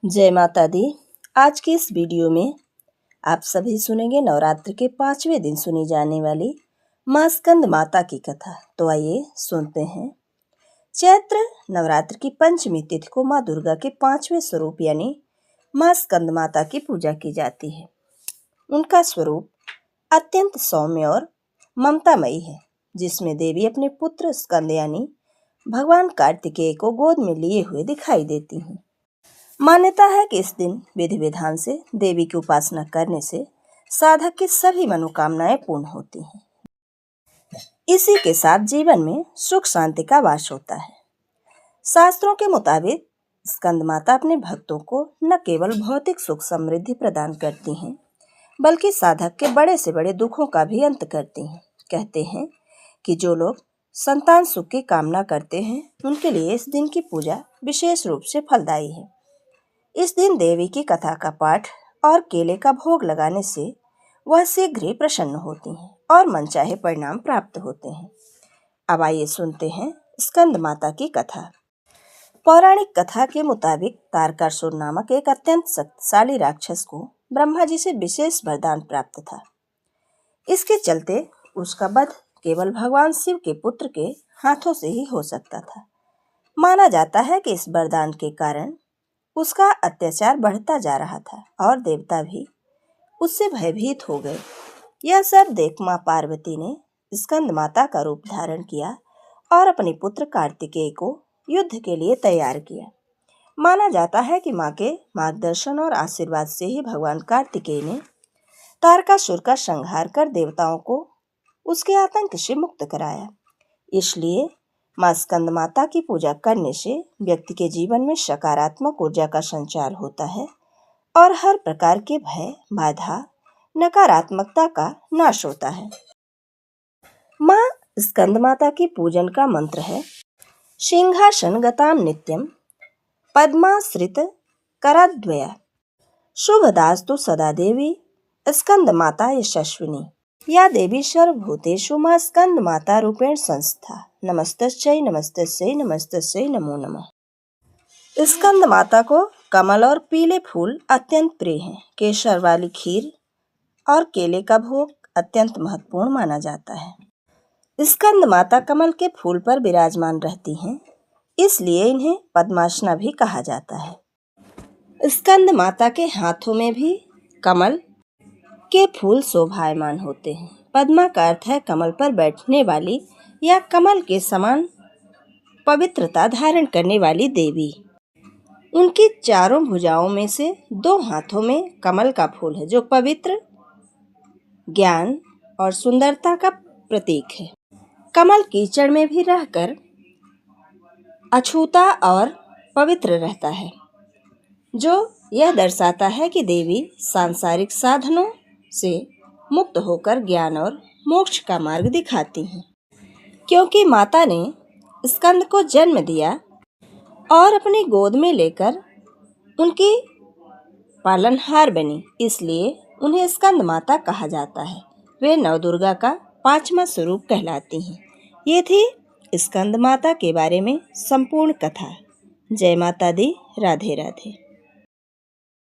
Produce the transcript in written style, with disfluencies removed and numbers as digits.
जय माता दी। आज की इस वीडियो में आप सभी सुनेंगे नवरात्र के 5वें दिन सुनी जाने वाली माँ स्कंद माता की कथा। तो आइए सुनते हैं। चैत्र नवरात्र की पंचमी तिथि को माँ दुर्गा के 5वें स्वरूप यानी माँ स्कंद माता की पूजा की जाती है। उनका स्वरूप अत्यंत सौम्य और ममतामयी है, जिसमें देवी अपने पुत्र स्कंद यानी भगवान कार्तिकेय को गोद में लिए हुए दिखाई देती हैं। मान्यता है कि इस दिन विधि विधान से देवी की उपासना करने से साधक की सभी मनोकामनाएं पूर्ण होती हैं। इसी के साथ जीवन में सुख शांति का वास होता है। शास्त्रों के मुताबिक स्कंद माता अपने भक्तों को न केवल भौतिक सुख समृद्धि प्रदान करती हैं, बल्कि साधक के बड़े से बड़े दुखों का भी अंत करती हैं। कहते हैं कि जो लोग संतान सुख की कामना करते हैं, उनके लिए इस दिन की पूजा विशेष रूप से फलदायी है। इस दिन देवी की कथा का पाठ और केले का भोग लगाने से वह शीघ्र ही प्रसन्न होती हैं और मनचाहे परिणाम प्राप्त होते हैं। अब आइए सुनते हैं स्कंद माता की कथा। पौराणिक कथा के मुताबिक तारकासुर नामक एक अत्यंत शक्तिशाली राक्षस को ब्रह्मा जी से विशेष वरदान प्राप्त था। इसके चलते उसका वध केवल भगवान शिव के पुत्र के हाथों से ही हो सकता था। माना जाता है कि इस वरदान के कारण उसका अत्याचार बढ़ता जा रहा था और देवता भी उससे भयभीत हो गए। यह सब देख माँ पार्वती ने स्कंद माता का रूप धारण किया और अपने पुत्र कार्तिकेय को युद्ध के लिए तैयार किया। माना जाता है कि माँ के मार्गदर्शन और आशीर्वाद से ही भगवान कार्तिकेय ने तारकासुर का संहार कर देवताओं को उसके आतंक से मुक्त कराया। इसलिए माँ स्कंद माता की पूजा करने से व्यक्ति के जीवन में सकारात्मक ऊर्जा का संचार होता है और हर प्रकार के भय, बाधा, नकारात्मकता का नाश होता है। माँ स्कंद माता की पूजन का मंत्र है सिंहासन गताम नित्यम पद्माश्रित कराद्वया शुभदास्तु सदा देवी स्कंद माता यशस्विनी या देवी सर्वभूतेषु माँ स्कंद माता रूपेण संस्था नमस्तस्यै नमस्तस्यै नमस्तस्यै नमो नमः। स्कंद माता को कमल और पीले फूल अत्यंत प्रिय हैं। केसर वाली खीर और केले का भोग अत्यंत महत्वपूर्ण माना जाता है। स्कंद माता कमल के फूल पर विराजमान रहती हैं, इसलिए इन्हें पद्मासना भी कहा जाता है। स्कंद माता के हाथों में भी कमल के फूल शोभायमान होते हैं। पद्मा का अर्थ है कमल पर बैठने वाली या कमल के समान पवित्रता धारण करने वाली देवी। उनकी चारों भुजाओं में से 2 हाथों में कमल का फूल है, जो पवित्र, ज्ञान और सुंदरता का प्रतीक है। कमल कीचड़ में भी रहकर अछूता और पवित्र रहता है, जो यह दर्शाता है कि देवी सांसारिक साधनों से मुक्त होकर ज्ञान और मोक्ष का मार्ग दिखाती हैं। क्योंकि माता ने स्कंद को जन्म दिया और अपनी गोद में लेकर उनकी पालनहार बनी, इसलिए उन्हें स्कंद माता कहा जाता है। वे नवदुर्गा का 5वां स्वरूप कहलाती हैं। ये थी स्कंद माता के बारे में संपूर्ण कथा। जय माता दी। राधे राधे।